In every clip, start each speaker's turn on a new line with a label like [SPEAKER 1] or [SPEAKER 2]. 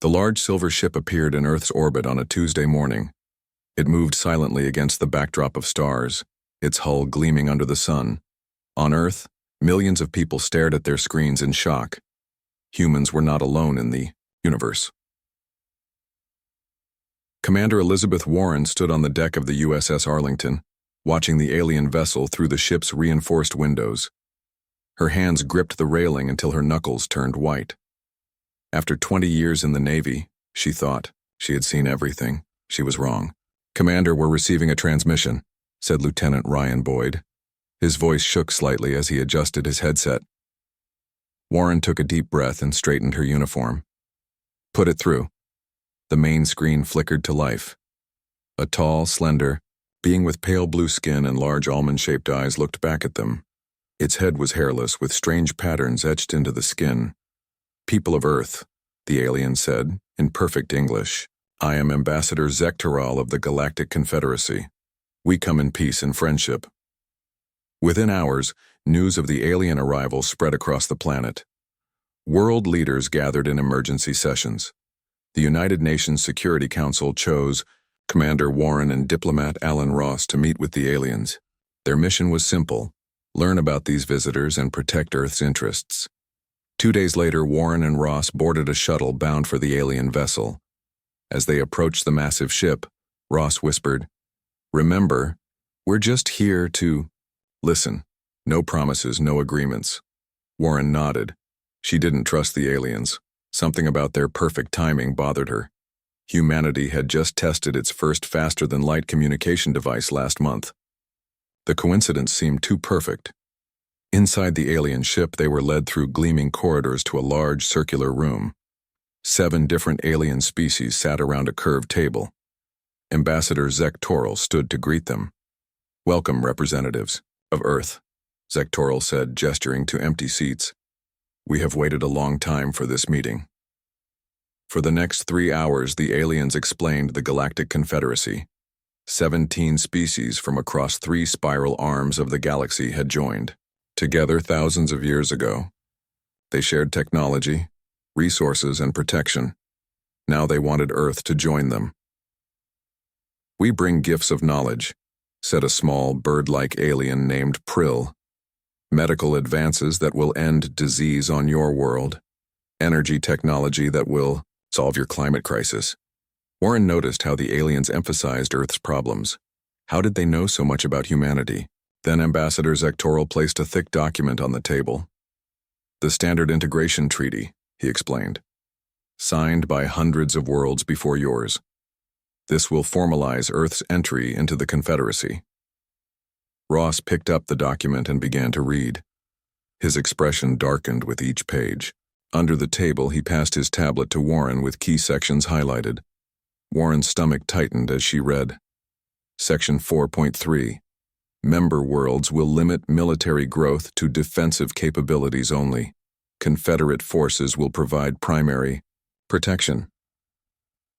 [SPEAKER 1] The large silver ship appeared in Earth's orbit on a Tuesday morning. It moved silently against the backdrop of stars, its hull gleaming under the sun. On Earth, millions of people stared at their screens in shock. Humans were not alone in the universe. Commander Elizabeth Warren stood on the deck of the USS Arlington, watching the alien vessel through the ship's reinforced windows. Her hands gripped the railing until her knuckles turned white. After 20 years in the Navy, she thought she had seen everything. She was wrong. "Commander, we're receiving a transmission," said Lieutenant Ryan Boyd. His voice shook slightly as he adjusted his headset. Warren took a deep breath and straightened her uniform. "Put it through." The main screen flickered to life. A tall, slender being with pale blue skin and large almond-shaped eyes looked back at them. Its head was hairless, with strange patterns etched into the skin. "People of Earth," the alien said, in perfect English, "I am Ambassador Zektoral of the Galactic Confederacy. We come in peace and friendship." Within hours, news of the alien arrival spread across the planet. World leaders gathered in emergency sessions. The United Nations Security Council chose Commander Warren and diplomat Alan Ross to meet with the aliens. Their mission was simple: learn about these visitors and protect Earth's interests. 2 days later, Warren and Ross boarded a shuttle bound for the alien vessel. As they approached the massive ship, Ross whispered, "Remember, we're just here to listen. No promises, no agreements." Warren nodded. She didn't trust the aliens. Something about their perfect timing bothered her. Humanity had just tested its first faster-than-light communication device last month. The coincidence seemed too perfect. Inside the alien ship, they were led through gleaming corridors to a large circular room. 7 different alien species sat around a curved table. Ambassador Zektoral stood to greet them. "Welcome, representatives of Earth," Zektoral said, gesturing to empty seats. "We have waited a long time for this meeting." For the next 3 hours, the aliens explained the Galactic Confederacy. 17 species from across 3 spiral arms of the galaxy had joined. Together thousands of years ago. They shared technology, resources, and protection. Now they wanted Earth to join them. "We bring gifts of knowledge," said a small, bird-like alien named Prill. "Medical advances that will end disease on your world. Energy technology that will solve your climate crisis." Warren noticed how the aliens emphasized Earth's problems. How did they know so much about humanity? Then Ambassador Zektoral placed a thick document on the table. "The Standard Integration Treaty," he explained. "Signed by hundreds of worlds before yours. This will formalize Earth's entry into the Confederacy." Ross picked up the document and began to read. His expression darkened with each page. Under the table, he passed his tablet to Warren with key sections highlighted. Warren's stomach tightened as she read. Section 4.3. Member worlds will limit military growth to defensive capabilities only. Confederate forces will provide primary protection.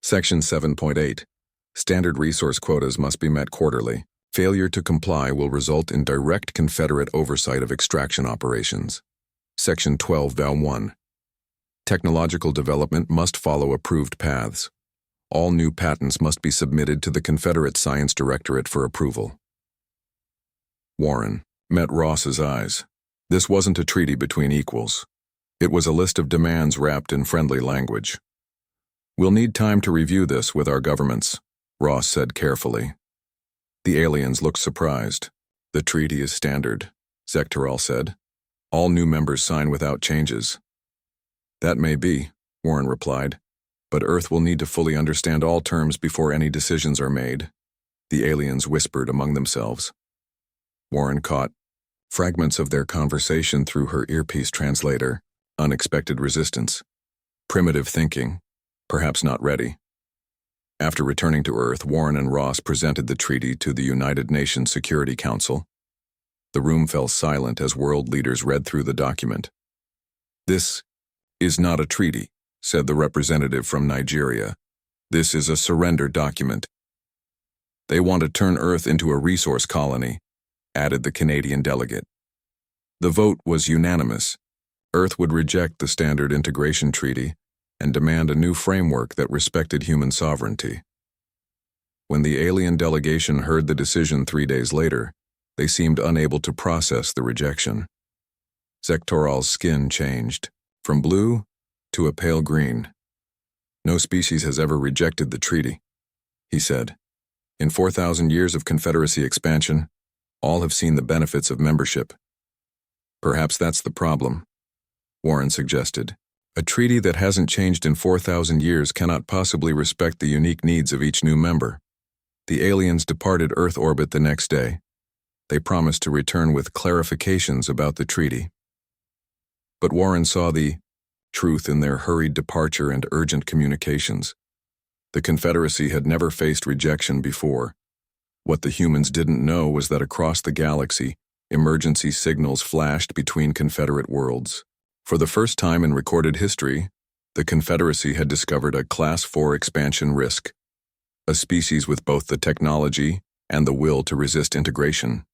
[SPEAKER 1] Section 7.8. Standard resource quotas must be met quarterly. Failure to comply will result in direct Confederate oversight of extraction operations. Section 12.1. Technological development must follow approved paths. All new patents must be submitted to the Confederate Science Directorate for approval. Warren met Ross's eyes. This wasn't a treaty between equals. It was a list of demands wrapped in friendly language. "We'll need time to review this with our governments," Ross said carefully. The aliens looked surprised. "The treaty is standard," Zektoral said. "All new members sign without changes." "That may be," Warren replied, "but Earth will need to fully understand all terms before any decisions are made." The aliens whispered among themselves. Warren caught fragments of their conversation through her earpiece translator. Unexpected resistance. Primitive thinking. Perhaps not ready. After returning to Earth, Warren and Ross presented the treaty to the United Nations Security Council. The room fell silent as world leaders read through the document. "This is not a treaty," said the representative from Nigeria. "This is a surrender document." "They want to turn Earth into a resource colony," added the Canadian delegate. The vote was unanimous. Earth would reject the Standard Integration Treaty, and demand a new framework that respected human sovereignty. When the alien delegation heard the decision 3 days later, they seemed unable to process the rejection. Zektoral's skin changed, from blue to a pale green. "No species has ever rejected the treaty," he said. "In 4,000 years of Confederacy expansion, all have seen the benefits of membership." "Perhaps that's the problem," Warren suggested. "A treaty that hasn't changed in 4,000 years cannot possibly respect the unique needs of each new member." The aliens departed Earth orbit the next day. They promised to return with clarifications about the treaty. But Warren saw the truth in their hurried departure and urgent communications. The Confederacy had never faced rejection before. What the humans didn't know was that across the galaxy, emergency signals flashed between Confederate worlds. For the first time in recorded history, the Confederacy had discovered a Class 4 expansion risk, a species with both the technology and the will to resist integration.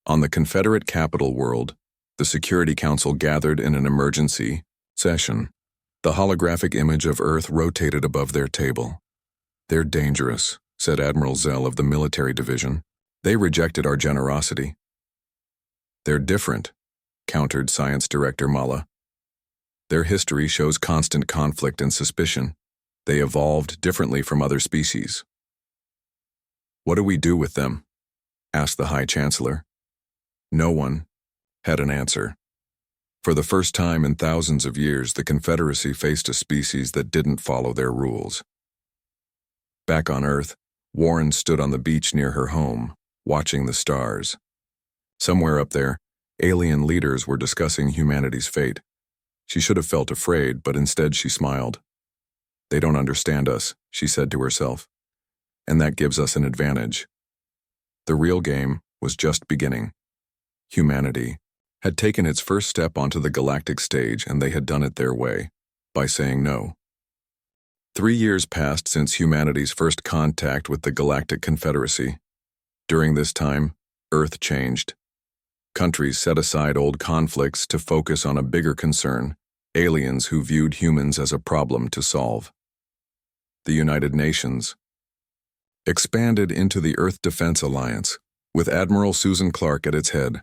[SPEAKER 1] On the Confederate capital world, the Security Council gathered in an emergency session. The holographic image of Earth rotated above their table. "They're dangerous," said Admiral Zell of the Military Division. "They rejected our generosity." "They're different," countered Science Director Mala. "Their history shows constant conflict and suspicion. They evolved differently from other species." "What do we do with them?" asked the High Chancellor. No one had an answer. For the first time in thousands of years, the Confederacy faced a species that didn't follow their rules. Back on Earth, Warren stood on the beach near her home, watching the stars. Somewhere up there, alien leaders were discussing humanity's fate. She should have felt afraid, but instead she smiled. "They don't understand us," she said to herself, "and that gives us an advantage." The real game was just beginning. Humanity had taken its first step onto the galactic stage, and they had done it their way, by saying no. 3 years passed since humanity's first contact with the Galactic Confederacy. During this time, Earth changed. Countries set aside old conflicts to focus on a bigger concern: aliens who viewed humans as a problem to solve. The United Nations expanded into the Earth Defense Alliance, with Admiral Susan Clark at its head.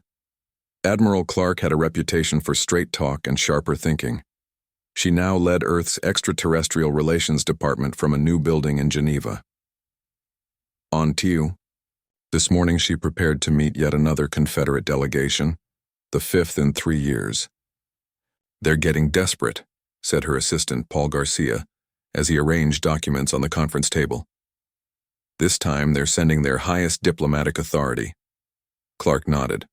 [SPEAKER 1] Admiral Clark had a reputation for straight talk and sharper thinking. She now led Earth's Extraterrestrial Relations Department from a new building in Geneva. On Tew, this morning she prepared to meet yet another Confederate delegation, the 5th in 3 years. "They're getting desperate," said her assistant Paul Garcia, as he arranged documents on the conference table. "This time they're sending their highest diplomatic authority." Clark nodded.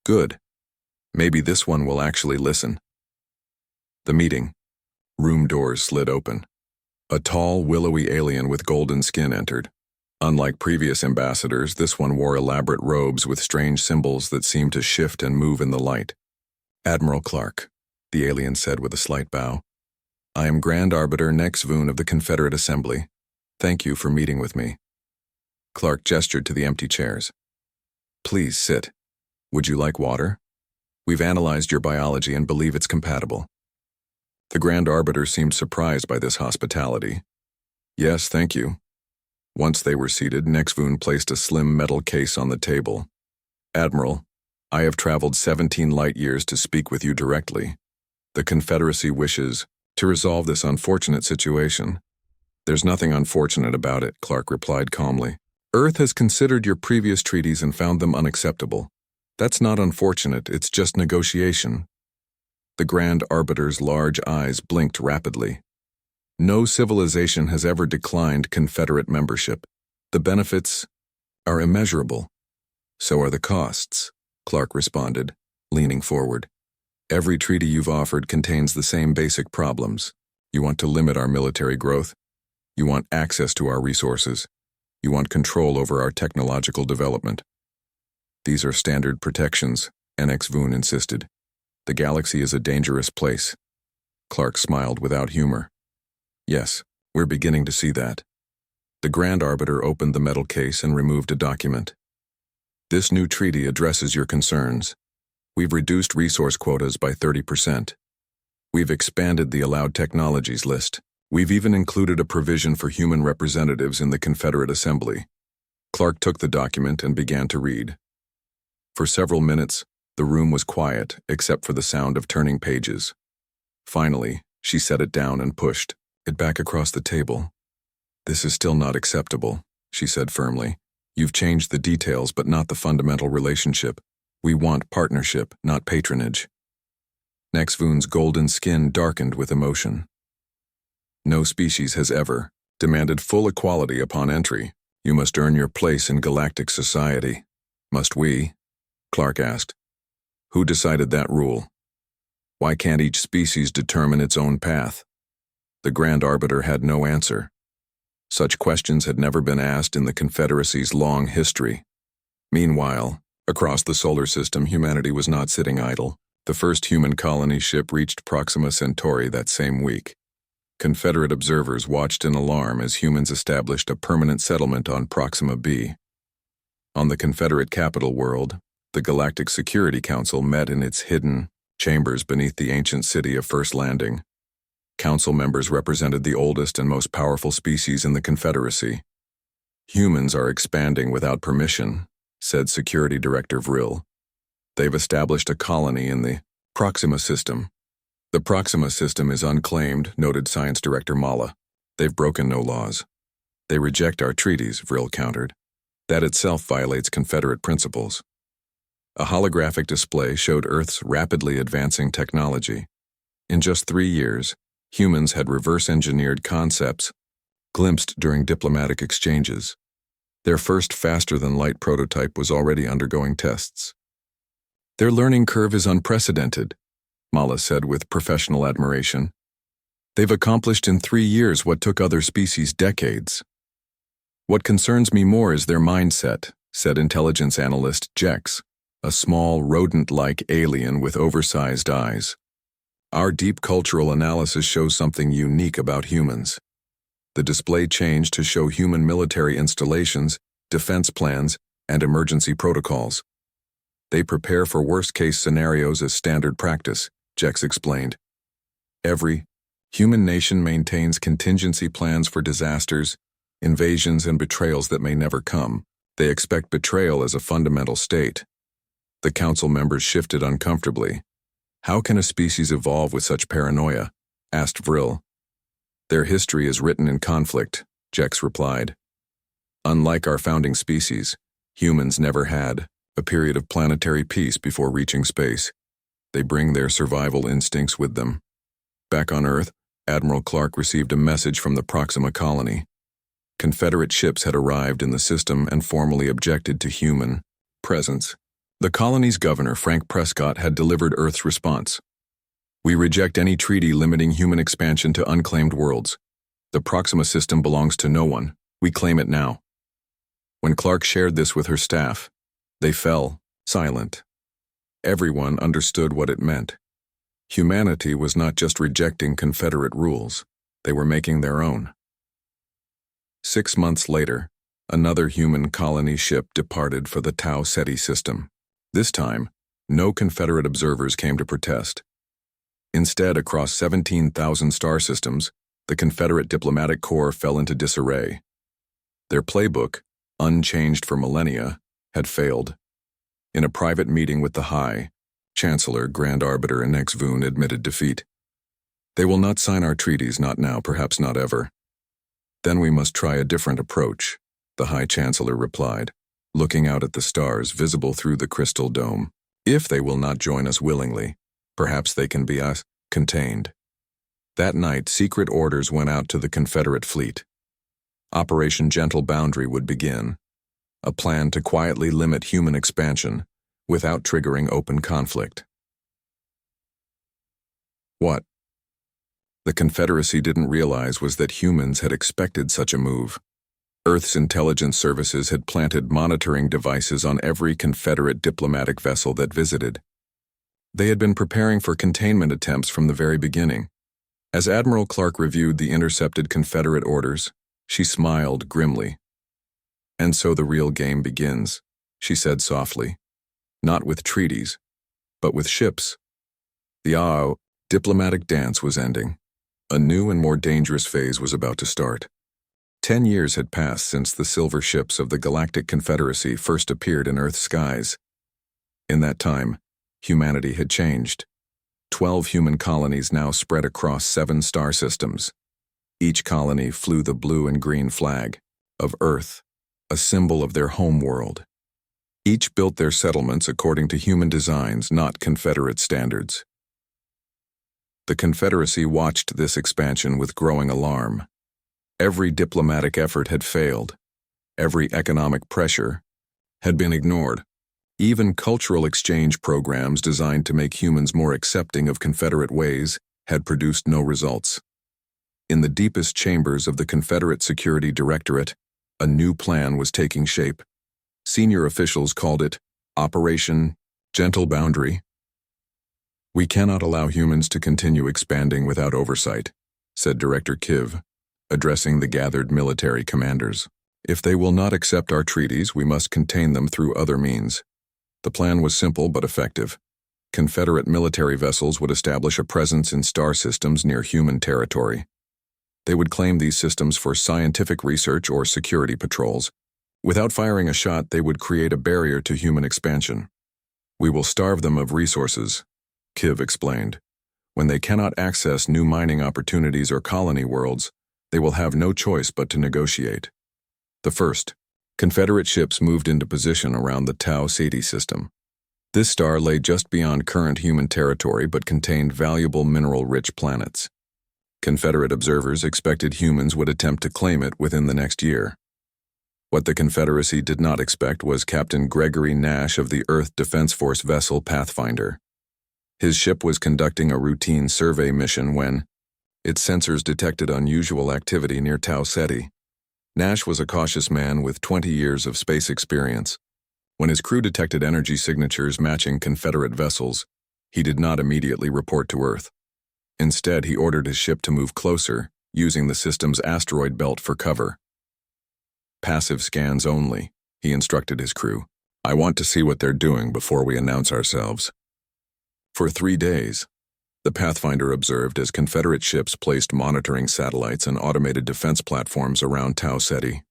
[SPEAKER 1] "Good. Maybe this one will actually listen." The meeting. Room doors slid open. A tall, willowy alien with golden skin entered. Unlike previous ambassadors, this one wore elaborate robes with strange symbols that seemed to shift and move in the light. "Admiral Clark," the alien said with a slight bow. "I am Grand Arbiter Nex Voon of the Confederate Assembly. Thank you for meeting with me." Clark gestured to the empty chairs. "Please sit. Would you like water? We've analyzed your biology and believe it's compatible." The Grand Arbiter seemed surprised by this hospitality. "Yes, thank you." Once they were seated, Nex Voon placed a slim metal case on the table. "Admiral, I have traveled 17 light years to speak with you directly. The Confederacy wishes to resolve this unfortunate situation." "There's nothing unfortunate about it," Clark replied calmly. "Earth has considered your previous treaties and found them unacceptable. That's not unfortunate, it's just negotiation." The Grand Arbiter's large eyes blinked rapidly. "No civilization has ever declined Confederate membership. The benefits are immeasurable. So are the costs," Clark responded, leaning forward. "Every treaty you've offered contains the same basic problems. You want to limit our military growth. You want access to our resources. You want control over our technological development. These are standard protections," Nex Voon insisted. "The galaxy is a dangerous place." Clark smiled without humor. "Yes, we're beginning to see that." The Grand Arbiter opened the metal case and removed a document. "This new treaty addresses your concerns. We've reduced resource quotas by 30%. We've expanded the allowed technologies list. We've even included a provision for human representatives in the Confederate Assembly. Clark took the document and began to read. For several minutes, the room was quiet, except for the sound of turning pages. Finally, she set it down and pushed it back across the table. "This is still not acceptable," she said firmly. "You've changed the details, but not the fundamental relationship. We want partnership, not patronage." Nexvoon's golden skin darkened with emotion. "No species has ever demanded full equality upon entry. You must earn your place in galactic society." "Must we?" Clark asked. "Who decided that rule? Why can't each species determine its own path?" The Grand Arbiter had no answer. Such questions had never been asked in the Confederacy's long history. Meanwhile, across the solar system, humanity was not sitting idle. The first human colony ship reached Proxima Centauri that same week. Confederate observers watched in alarm as humans established a permanent settlement on Proxima B. On the Confederate capital world, the Galactic Security Council met in its hidden chambers beneath the ancient city of First Landing. Council members represented the oldest and most powerful species in the Confederacy. "Humans are expanding without permission," said Security Director Vril. "They've established a colony in the Proxima system." "The Proxima system is unclaimed," noted Science Director Mala. "They've broken no laws." "They reject our treaties," Vril countered. "That itself violates Confederate principles." A holographic display showed Earth's rapidly advancing technology. In just 3 years, humans had reverse-engineered concepts glimpsed during diplomatic exchanges. Their first faster-than-light prototype was already undergoing tests. "Their learning curve is unprecedented," Mala said with professional admiration. "They've accomplished in 3 years what took other species decades." "What concerns me more is their mindset," said intelligence analyst Jex, a small rodent-like alien with oversized eyes. "Our deep cultural analysis shows something unique about humans." The display changed to show human military installations, defense plans, and emergency protocols. "They prepare for worst-case scenarios as standard practice," Jex explained. "Every human nation maintains contingency plans for disasters, invasions, and betrayals that may never come. They expect betrayal as a fundamental state." The council members shifted uncomfortably. "How can a species evolve with such paranoia?" asked Vril. "Their history is written in conflict," Jex replied. "Unlike our founding species, humans never had a period of planetary peace before reaching space. They bring their survival instincts with them." Back on Earth, Admiral Clark received a message from the Proxima colony. Confederate ships had arrived in the system and formally objected to human presence. The colony's governor, Frank Prescott, had delivered Earth's response. "We reject any treaty limiting human expansion to unclaimed worlds. The Proxima system belongs to no one. We claim it now." When Clark shared this with her staff, they fell silent. Everyone understood what it meant. Humanity was not just rejecting Confederate rules, they were making their own. 6 months later, another human colony ship departed for the Tau Ceti system. This time, no Confederate observers came to protest. Instead, across 17,000 star systems, the Confederate diplomatic corps fell into disarray. Their playbook, unchanged for millennia, had failed. In a private meeting with the High Chancellor, Grand Arbiter, and Nexvoon admitted defeat. "They will not sign our treaties, not now, perhaps not ever." "Then we must try a different approach," the High Chancellor replied, looking out at the stars visible through the crystal dome. "If they will not join us willingly, perhaps they can be contained." That night, secret orders went out to the Confederate fleet. Operation Gentle Boundary would begin, a plan to quietly limit human expansion without triggering open conflict. What the Confederacy didn't realize was that humans had expected such a move. Earth's intelligence services had planted monitoring devices on every Confederate diplomatic vessel that visited. They had been preparing for containment attempts from the very beginning. As Admiral Clark reviewed the intercepted Confederate orders, she smiled grimly. "And so the real game begins," she said softly. "Not with treaties, but with ships." The Diplomatic dance was ending. A new and more dangerous phase was about to start. 10 years had passed since the silver ships of the Galactic Confederacy first appeared in Earth's skies. In that time, humanity had changed. 12 human colonies now spread across 7 star systems. Each colony flew the blue and green flag of Earth, a symbol of their home world. Each built their settlements according to human designs, not Confederate standards. The Confederacy watched this expansion with growing alarm. Every diplomatic effort had failed. Every economic pressure had been ignored. Even cultural exchange programs designed to make humans more accepting of Confederate ways had produced no results. In the deepest chambers of the Confederate Security Directorate, a new plan was taking shape. Senior officials called it Operation Gentle Boundary. "We cannot allow humans to continue expanding without oversight," said Director Kiv, addressing the gathered military commanders. "If they will not accept our treaties, we must contain them through other means." The plan was simple but effective. Confederate military vessels would establish a presence in star systems near human territory. They would claim these systems for scientific research or security patrols. Without firing a shot, they would create a barrier to human expansion. "We will starve them of resources," Kiv explained. "When they cannot access new mining opportunities or colony worlds, they will have no choice but to negotiate." The first Confederate ships moved into position around the Tau Ceti system. This star lay just beyond current human territory but contained valuable mineral-rich planets. Confederate observers expected humans would attempt to claim it within the next year. What the Confederacy did not expect was Captain Gregory Nash of the Earth Defense Force vessel Pathfinder. His ship was conducting a routine survey mission when its sensors detected unusual activity near Tau Ceti. Nash was a cautious man with 20 years of space experience. When his crew detected energy signatures matching Confederate vessels, he did not immediately report to Earth. Instead, he ordered his ship to move closer, using the system's asteroid belt for cover. "Passive scans only," he instructed his crew. "I want to see what they're doing before we announce ourselves." For 3 days, the Pathfinder observed as Confederate ships placed monitoring satellites and automated defense platforms around Tau Ceti.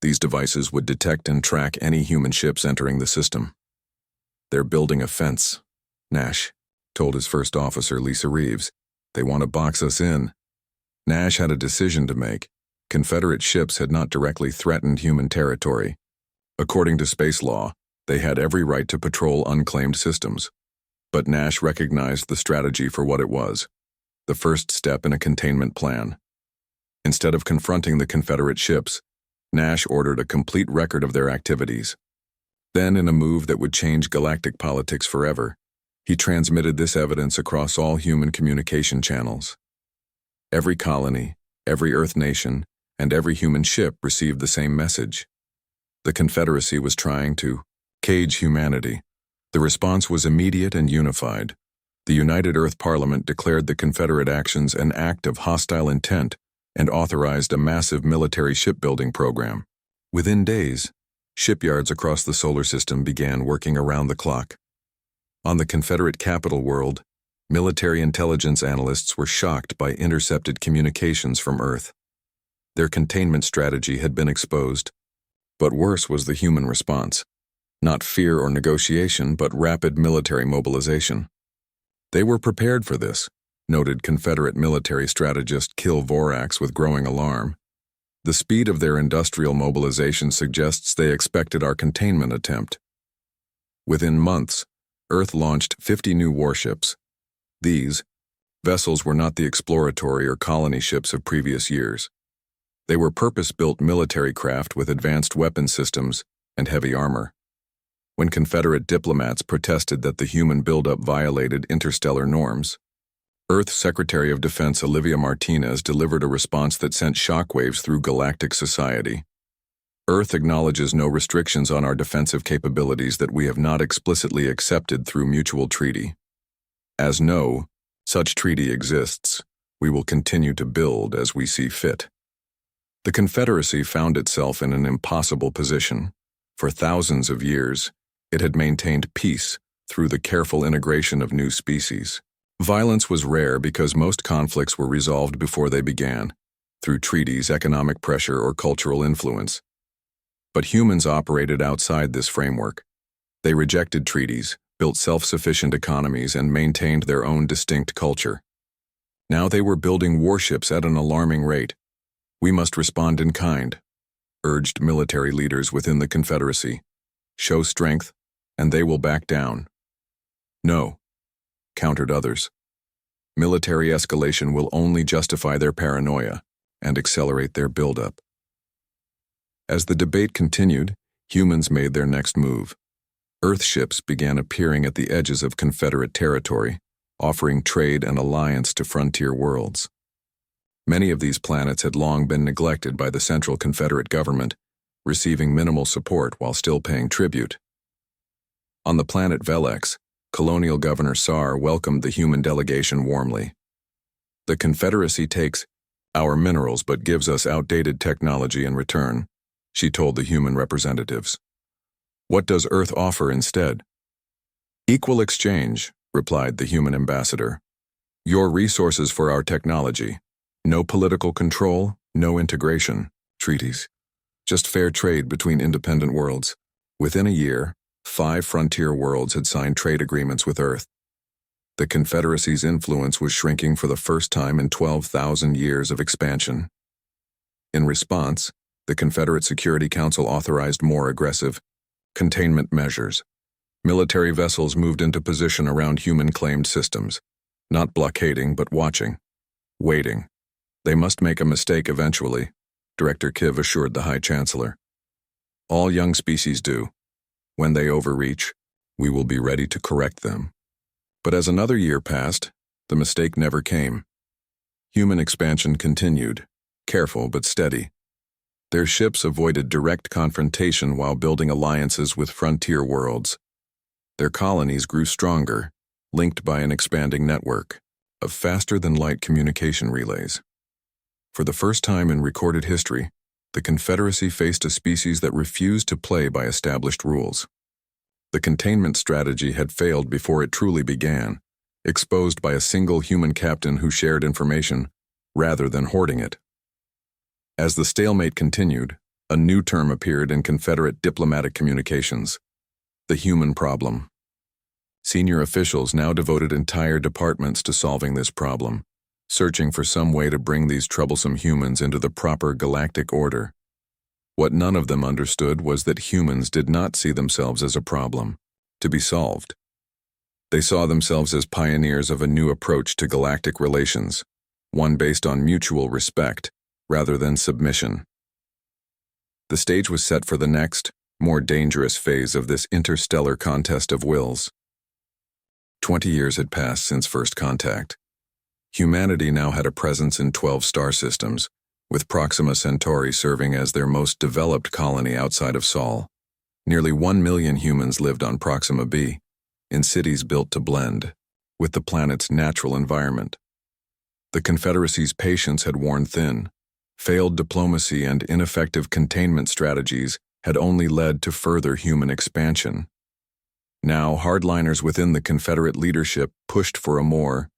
[SPEAKER 1] These devices would detect and track any human ships entering the system. "They're building a fence," Nash told his first officer, Lisa Reeves. "They want to box us in." Nash had a decision to make. Confederate ships had not directly threatened human territory. According to space law, they had every right to patrol unclaimed systems. But Nash recognized the strategy for what it was, the first step in a containment plan. Instead of confronting the Confederate ships, Nash ordered a complete record of their activities. Then, in a move that would change galactic politics forever, he transmitted this evidence across all human communication channels. Every colony, every Earth nation, and every human ship received the same message. The Confederacy was trying to cage humanity. The response was immediate and unified. The United Earth Parliament declared the Confederate actions an act of hostile intent and authorized a massive military shipbuilding program. Within days, shipyards across the solar system began working around the clock. On the Confederate capital world, military intelligence analysts were shocked by intercepted communications from Earth. Their containment strategy had been exposed, but worse was the human response. Not fear or negotiation, but rapid military mobilization. They were prepared for this, noted Confederate military strategist Kil Vorax with growing alarm. The speed of their industrial mobilization suggests they expected our containment attempt. Within months, Earth launched 50 new warships. These vessels were not the exploratory or colony ships of previous years. They were purpose-built military craft with advanced weapon systems and heavy armor. When Confederate diplomats protested that the human buildup violated interstellar norms, Earth Secretary of Defense Olivia Martinez delivered a response that sent shockwaves through galactic society. Earth acknowledges no restrictions on our defensive capabilities that we have not explicitly accepted through mutual treaty. As no such treaty exists, we will continue to build as we see fit. The Confederacy found itself in an impossible position. For thousands of years, it had maintained peace through the careful integration of new species. Violence was rare because most conflicts were resolved before they began, through treaties, economic pressure, or cultural influence. But humans operated outside this framework. They rejected treaties, built self-sufficient economies, and maintained their own distinct culture. Now they were building warships at an alarming rate. "We must respond in kind," urged military leaders within the Confederacy. "Show strength, and they will back down." "No," countered others. "Military escalation will only justify their paranoia and accelerate their buildup." As the debate continued, humans made their next move. Earth ships began appearing at the edges of Confederate territory, offering trade and alliance to frontier worlds. Many of these planets had long been neglected by the Central Confederate government, receiving minimal support while still paying tribute. On the planet Velex, Colonial Governor Sar welcomed the human delegation warmly. "The Confederacy takes our minerals but gives us outdated technology in return," she told the human representatives. "What does Earth offer instead?" "Equal exchange," replied the human ambassador. "Your resources for our technology. No political control, no integration, treaties. Just fair trade between independent worlds." Within a year, 5 frontier worlds had signed trade agreements with Earth. The Confederacy's influence was shrinking for the first time in 12,000 years of expansion. In response, the Confederate Security Council authorized more aggressive containment measures. Military vessels moved into position around human-claimed systems, not blockading but watching, waiting. "They must make a mistake eventually," Director Kiv assured the High Chancellor. "All young species do. When they overreach, we will be ready to correct them." But as another year passed, the mistake never came. Human expansion continued, careful but steady. Their ships avoided direct confrontation while building alliances with frontier worlds. Their colonies grew stronger, linked by an expanding network of faster-than-light communication relays. For the first time in recorded history, the Confederacy faced a species that refused to play by established rules. The containment strategy had failed before it truly began, exposed by a single human captain who shared information rather than hoarding it. As the stalemate continued, a new term appeared in Confederate diplomatic communications: the human problem. Senior officials now devoted entire departments to solving this problem, searching for some way to bring these troublesome humans into the proper galactic order. What none of them understood was that humans did not see themselves as a problem to be solved. They saw themselves as pioneers of a new approach to galactic relations, one based on mutual respect rather than submission. The stage was set for the next, more dangerous phase of this interstellar contest of wills. 20 years had passed since first contact. Humanity now had a presence in 12 star systems, with Proxima Centauri serving as their most developed colony outside of Sol. Nearly 1 million humans lived on Proxima b, in cities built to blend with the planet's natural environment. The Confederacy's patience had worn thin. Failed diplomacy and ineffective containment strategies had only led to further human expansion. Now, hardliners within the Confederate leadership pushed for a more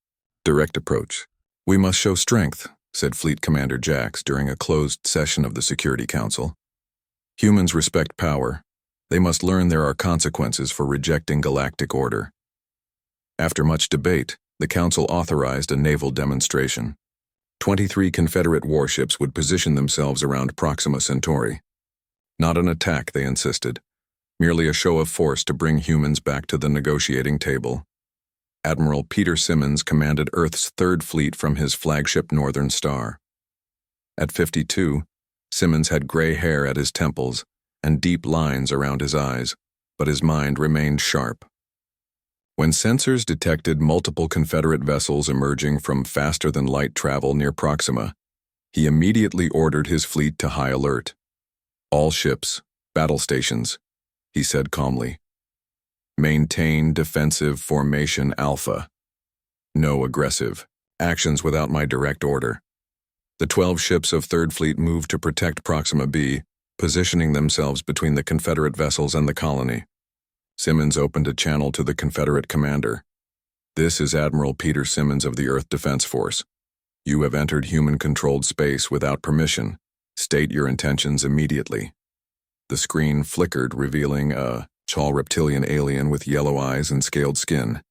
[SPEAKER 1] direct approach. "We must show strength," said Fleet Commander Jax during a closed session of the Security Council. "Humans respect power. They must learn there are consequences for rejecting galactic order." After much debate, the Council authorized a naval demonstration. 23 Confederate warships would position themselves around Proxima Centauri. Not an attack, they insisted, merely a show of force to bring humans back to the negotiating table. Admiral Peter Simmons commanded Earth's 3rd Fleet from his flagship Northern Star. At 52, Simmons had gray hair at his temples and deep lines around his eyes, but his mind remained sharp. When sensors detected multiple Confederate vessels emerging from faster-than-light travel near Proxima, he immediately ordered his fleet to high alert. "All ships, battle stations," he said calmly. "Maintain defensive formation Alpha. No aggressive actions without my direct order." The 12 ships of 3rd Fleet moved to protect Proxima b, positioning themselves between the Confederate vessels and the colony. Simmons opened a channel to the Confederate commander. This is Admiral Peter Simmons of the Earth Defense Force. You have entered human-controlled space without permission. State your intentions immediately. The screen flickered, revealing a tall reptilian alien with yellow eyes and scaled skin.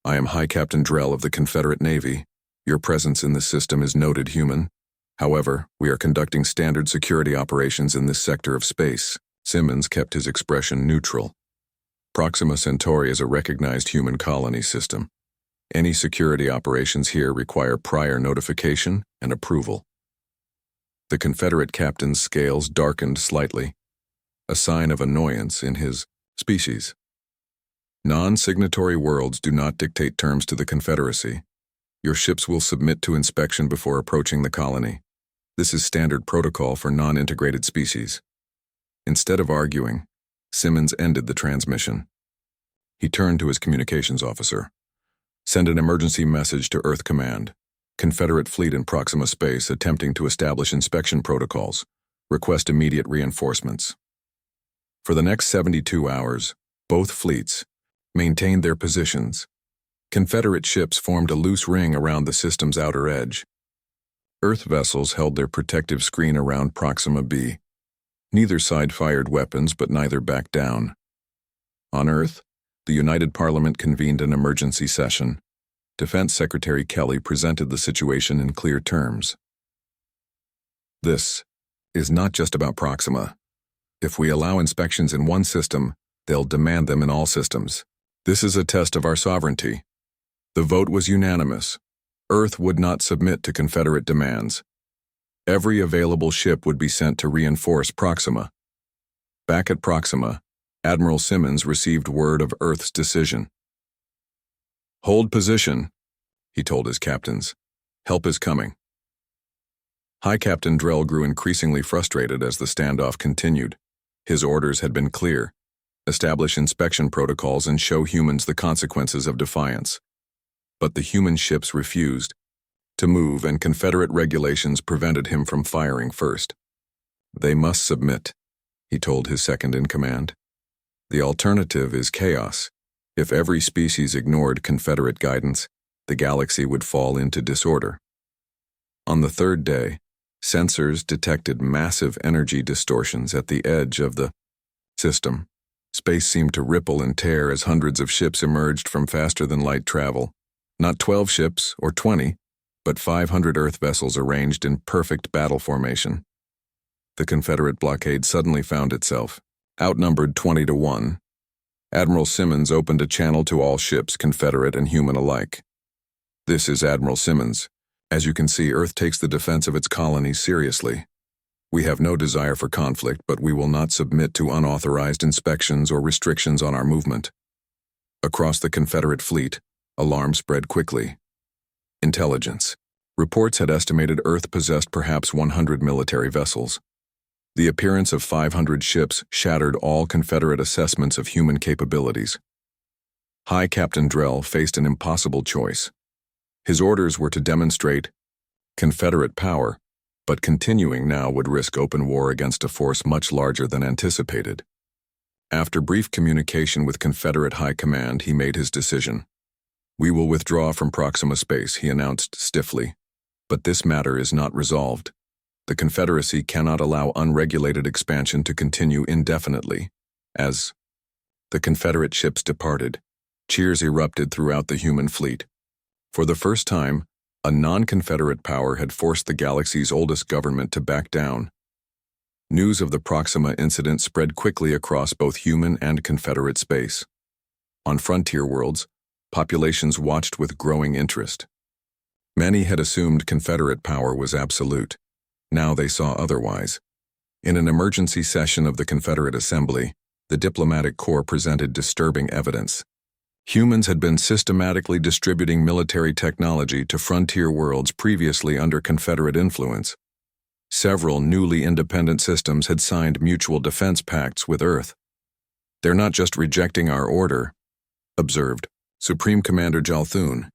[SPEAKER 1] I am High Captain Drell of the Confederate Navy. Your presence in this system is noted, human. However, we are conducting standard security operations in this sector of space. Simmons kept his expression neutral. Proxima Centauri is a recognized human colony system. Any security operations here require prior notification and approval. The Confederate captain's scales darkened slightly, a sign of annoyance in his species. Non-signatory worlds do not dictate terms to the Confederacy. Your ships will submit to inspection before approaching the colony. This is standard protocol for non-integrated species. Instead of arguing, Simmons ended the transmission. He turned to his communications officer. Send an emergency message to Earth Command. Confederate fleet in Proxima space attempting to establish inspection protocols. Request immediate reinforcements. For the next 72 hours, both fleets maintained their positions. Confederate ships formed a loose ring around the system's outer edge. Earth vessels held their protective screen around Proxima B. Neither side fired weapons, but neither backed down. On Earth, the United Parliament convened an emergency session. Defense Secretary Kelly presented the situation in clear terms. This is not just about Proxima. If we allow inspections in one system, they'll demand them in all systems. This is a test of our sovereignty. The vote was unanimous. Earth would not submit to Confederate demands. Every available ship would be sent to reinforce Proxima. Back at Proxima, Admiral Simmons received word of Earth's decision. Hold position, he told his captains. Help is coming. High Captain Drell grew increasingly frustrated as the standoff continued. His orders had been clear. Establish inspection protocols and show humans the consequences of defiance. But the human ships refused to move, and Confederate regulations prevented him from firing first. They must submit, he told his second-in-command. The alternative is chaos. If every species ignored Confederate guidance, the galaxy would fall into disorder. On the third day, sensors detected massive energy distortions at the edge of the system. Space seemed to ripple and tear as hundreds of ships emerged from faster-than-light travel. Not 12 ships or 20, but 500 Earth vessels arranged in perfect battle formation. The Confederate blockade suddenly found itself outnumbered 20-1. Admiral Simmons opened a channel to all ships, Confederate and human alike. This is Admiral Simmons. As you can see, Earth takes the defense of its colonies seriously. We have no desire for conflict, but we will not submit to unauthorized inspections or restrictions on our movement. Across the Confederate fleet, alarm spread quickly. Intelligence. Reports had estimated Earth possessed perhaps 100 military vessels. The appearance of 500 ships shattered all Confederate assessments of human capabilities. High Captain Drell faced an impossible choice. His orders were to demonstrate Confederate power, but continuing now would risk open war against a force much larger than anticipated. After brief communication with Confederate High Command, he made his decision. We will withdraw from Proxima space, he announced stiffly. But this matter is not resolved. The Confederacy cannot allow unregulated expansion to continue indefinitely. As the Confederate ships departed, cheers erupted throughout the human fleet. For the first time, a non-Confederate power had forced the galaxy's oldest government to back down. News of the Proxima incident spread quickly across both human and Confederate space. On frontier worlds, populations watched with growing interest. Many had assumed Confederate power was absolute. Now they saw otherwise. In an emergency session of the Confederate Assembly, the diplomatic corps presented disturbing evidence. Humans had been systematically distributing military technology to frontier worlds previously under Confederate influence. Several newly independent systems had signed mutual defense pacts with Earth. They're not just rejecting our order, observed Supreme Commander Jalthun,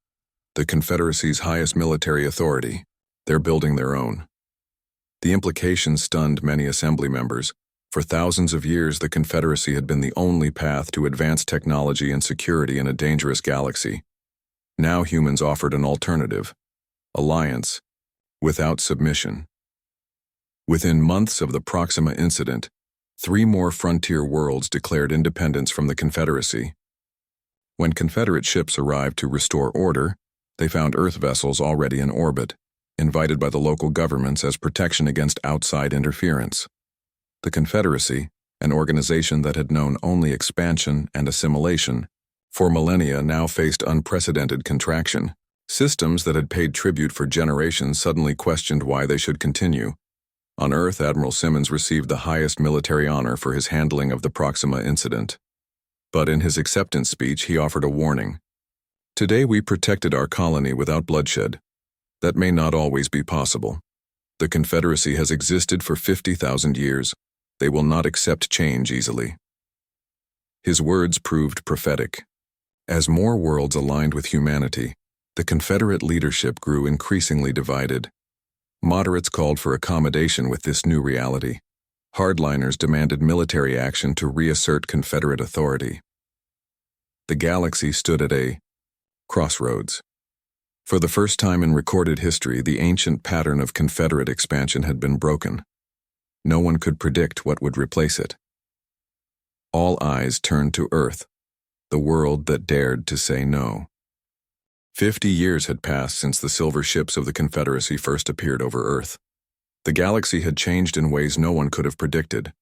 [SPEAKER 1] the Confederacy's highest military authority. They're building their own. The implications stunned many assembly members. For thousands of years, the Confederacy had been the only path to advanced technology and security in a dangerous galaxy. Now humans offered an alternative: alliance, without submission. Within months of the Proxima incident, 3 more frontier worlds declared independence from the Confederacy. When Confederate ships arrived to restore order, they found Earth vessels already in orbit, invited by the local governments as protection against outside interference. The Confederacy, an organization that had known only expansion and assimilation, for millennia now faced unprecedented contraction. Systems that had paid tribute for generations suddenly questioned why they should continue. On Earth, Admiral Simmons received the highest military honor for his handling of the Proxima incident. But in his acceptance speech, he offered a warning. Today we protected our colony without bloodshed. That may not always be possible. The Confederacy has existed for 50,000 years. They will not accept change easily. His words proved prophetic. As more worlds aligned with humanity, the Confederate leadership grew increasingly divided. Moderates called for accommodation with this new reality. Hardliners demanded military action to reassert Confederate authority. The galaxy stood at a crossroads. For the first time in recorded history, the ancient pattern of Confederate expansion had been broken. No one could predict what would replace it. All eyes turned to Earth, the world that dared to say no. 50 years had passed since the silver ships of the Confederacy first appeared over Earth. The galaxy had changed in ways no one could have predicted.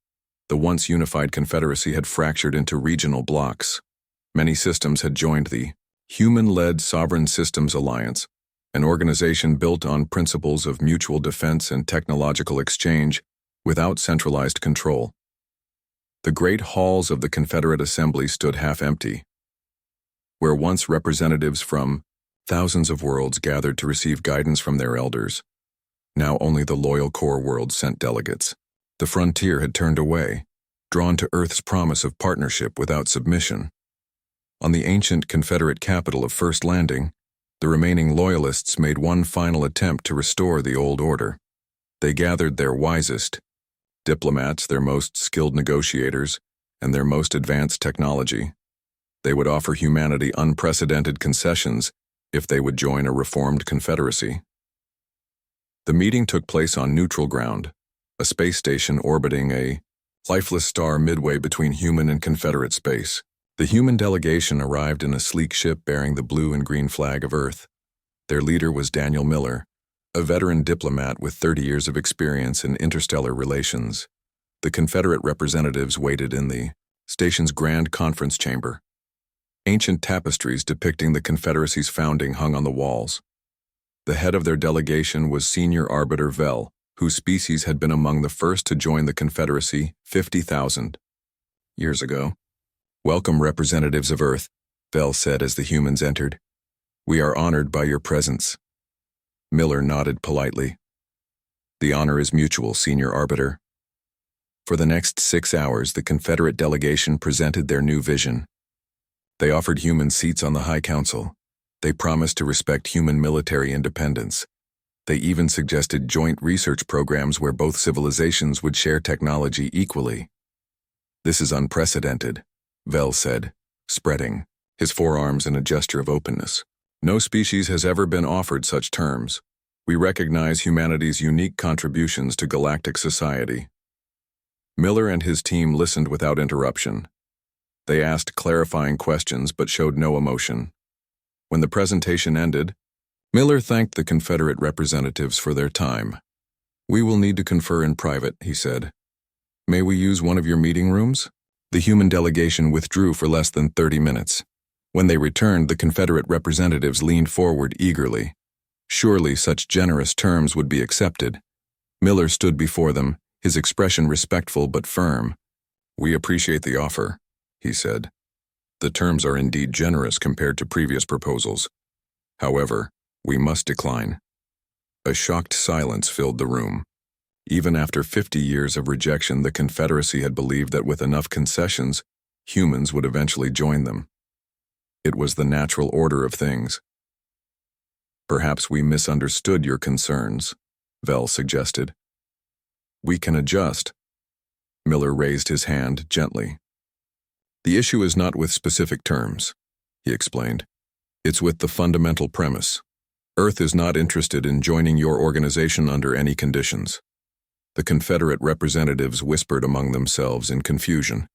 [SPEAKER 1] The once unified Confederacy had fractured into regional blocks. Many systems had joined the Human-Led Sovereign Systems Alliance, an organization built on principles of mutual defense and technological exchange without centralized control. The great halls of the Confederate Assembly stood half empty. Where once representatives from thousands of worlds gathered to receive guidance from their elders, now only the loyal core worlds sent delegates. The frontier had turned away, drawn to Earth's promise of partnership without submission. On the ancient Confederate capital of First Landing, the remaining loyalists made one final attempt to restore the old order. They gathered their wisest diplomats, their most skilled negotiators, and their most advanced technology. They would offer humanity unprecedented concessions if they would join a reformed Confederacy. The meeting took place on neutral ground, a space station orbiting a lifeless star midway between human and Confederate space. The human delegation arrived in a sleek ship bearing the blue and green flag of Earth. Their leader was Daniel Miller, a veteran diplomat with 30 years of experience in interstellar relations. The Confederate representatives waited in the station's grand conference chamber. Ancient tapestries depicting the Confederacy's founding hung on the walls. The head of their delegation was Senior Arbiter Vel, whose species had been among the first to join the Confederacy 50,000 years ago. "Welcome, representatives of Earth," Vel said as the humans entered. "We are honored by your presence." Miller nodded politely. "The honor is mutual, Senior Arbiter." For the next 6 hours, the Confederate delegation presented their new vision. They offered humans seats on the High Council. They promised to respect human military independence. They even suggested joint research programs where both civilizations would share technology equally. "This is unprecedented," Vel said, spreading his forearms in a gesture of openness. "No species has ever been offered such terms. We recognize humanity's unique contributions to galactic society." Miller and his team listened without interruption. They asked clarifying questions but showed no emotion. When the presentation ended, Miller thanked the Confederate representatives for their time. "We will need to confer in private," he said. "May we use one of your meeting rooms?" The human delegation withdrew for less than 30 minutes. When they returned, the Confederate representatives leaned forward eagerly. Surely such generous terms would be accepted. Miller stood before them, his expression respectful but firm. "We appreciate the offer," he said. "The terms are indeed generous compared to previous proposals. However, we must decline." A shocked silence filled the room. Even after 50 years of rejection, the Confederacy had believed that with enough concessions, humans would eventually join them. It was the natural order of things. "Perhaps we misunderstood your concerns," Vel suggested. "We can adjust." Miller raised his hand gently. "The issue is not with specific terms," he explained. It's with the fundamental premise. Earth is not interested in joining your organization under any conditions. The Confederate representatives whispered among themselves in confusion.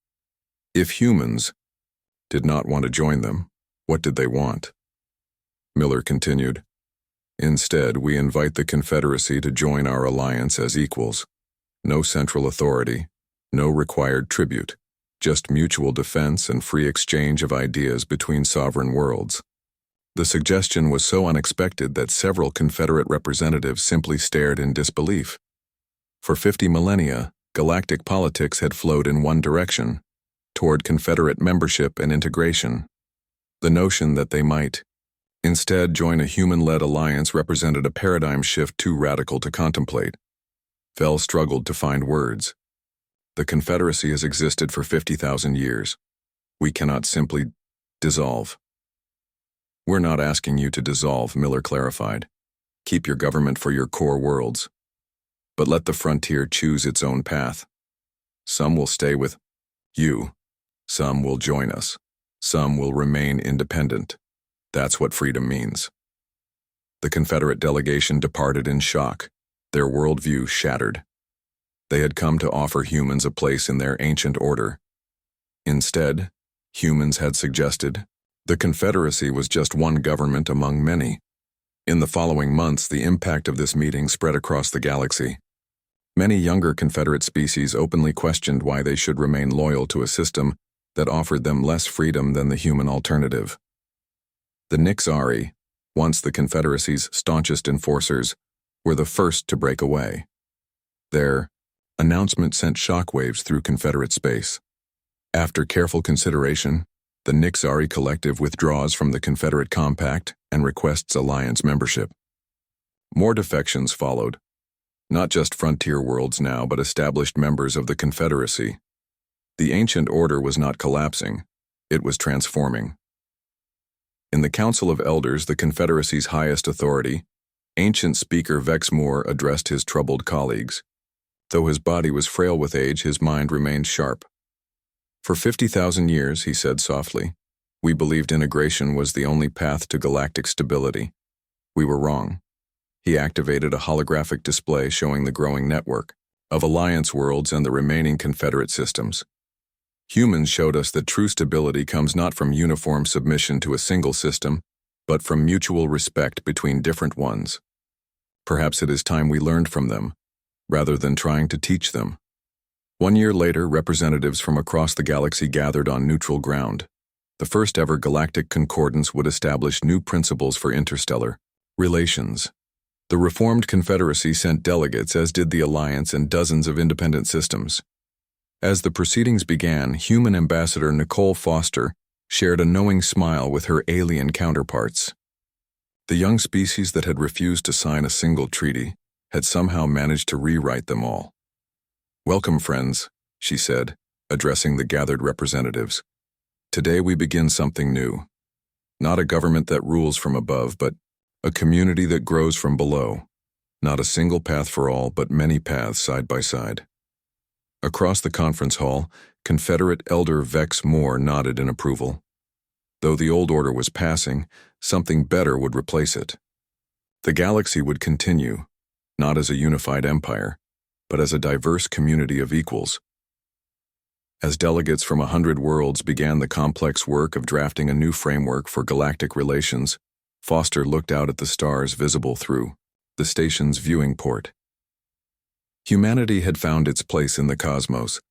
[SPEAKER 1] If humans did not want to join them, what did they want? Miller continued. Instead, we invite the Confederacy to join our alliance as equals. No central authority, no required tribute, just mutual defense and free exchange of ideas between sovereign worlds. The suggestion was so unexpected that several Confederate representatives simply stared in disbelief. For 50 millennia, galactic politics had flowed in one direction, toward Confederate membership and integration. The notion that they might instead join a human-led alliance represented a paradigm shift too radical to contemplate. Vell struggled to find words. The Confederacy has existed for 50,000 years. We cannot simply dissolve. We're not asking you to dissolve, Miller clarified. Keep your government for your core worlds. But let the frontier choose its own path. Some will stay with you. Some will join us. Some will remain independent. That's what freedom means. The Confederate delegation departed in shock, their worldview shattered. They had come to offer humans a place in their ancient order. Instead, humans had suggested, the Confederacy was just one government among many. In the following months, the impact of this meeting spread across the galaxy. Many younger Confederate species openly questioned why they should remain loyal to a system that offered them less freedom than the human alternative. The Nixari, once the Confederacy's staunchest enforcers, were the first to break away. Their announcement sent shockwaves through Confederate space. After careful consideration, the Nixari Collective withdraws from the Confederate Compact and requests alliance membership. More defections followed, not just frontier worlds now, but established members of the Confederacy. The ancient order was not collapsing, it was transforming. In the Council of Elders, the Confederacy's highest authority, ancient speaker Vex Moore addressed his troubled colleagues. Though his body was frail with age, his mind remained sharp. For 50,000 years, he said softly, we believed integration was the only path to galactic stability. We were wrong. He activated a holographic display showing the growing network of alliance worlds and the remaining Confederate systems. Humans showed us that true stability comes not from uniform submission to a single system, but from mutual respect between different ones. Perhaps it is time we learned from them, rather than trying to teach them. 1 year later, representatives from across the galaxy gathered on neutral ground. The first ever galactic concordance would establish new principles for interstellar relations. The reformed Confederacy sent delegates, as did the Alliance and dozens of independent systems. As the proceedings began, human ambassador Nicole Foster shared a knowing smile with her alien counterparts. The young species that had refused to sign a single treaty had somehow managed to rewrite them all. Welcome, friends, she said, addressing the gathered representatives. Today we begin something new. Not a government that rules from above, but a community that grows from below. Not a single path for all, but many paths side by side. Across the conference hall, Confederate Elder Vex Moore nodded in approval. Though the old order was passing, something better would replace it. The galaxy would continue, not as a unified empire, but as a diverse community of equals. As delegates from 100 worlds began the complex work of drafting a new framework for galactic relations, Foster looked out at the stars visible through the station's viewing port. Humanity had found its place in the cosmos,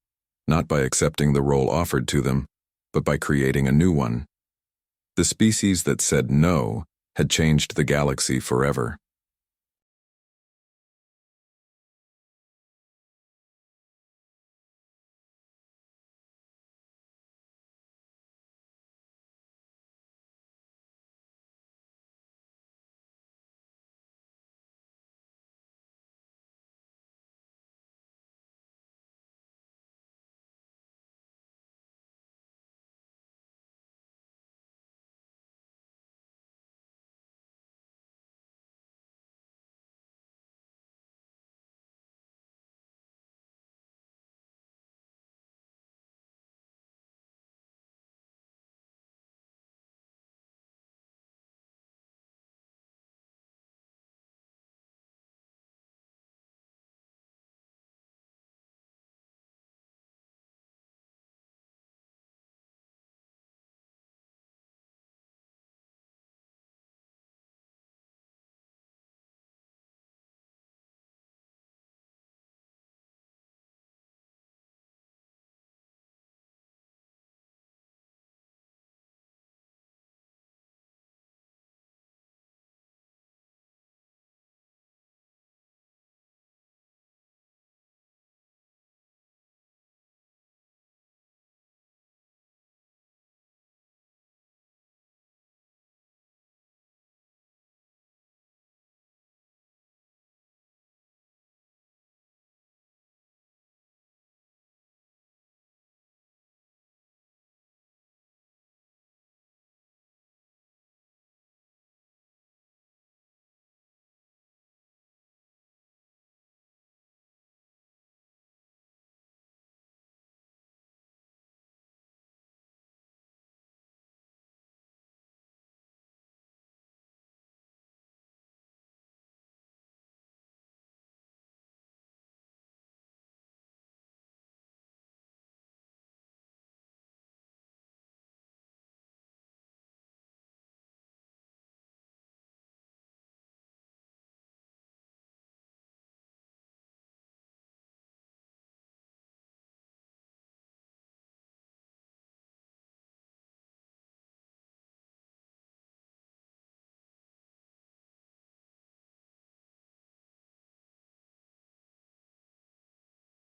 [SPEAKER 1] not by accepting the role offered to them, but by creating a new one. The species that said no had changed the galaxy forever.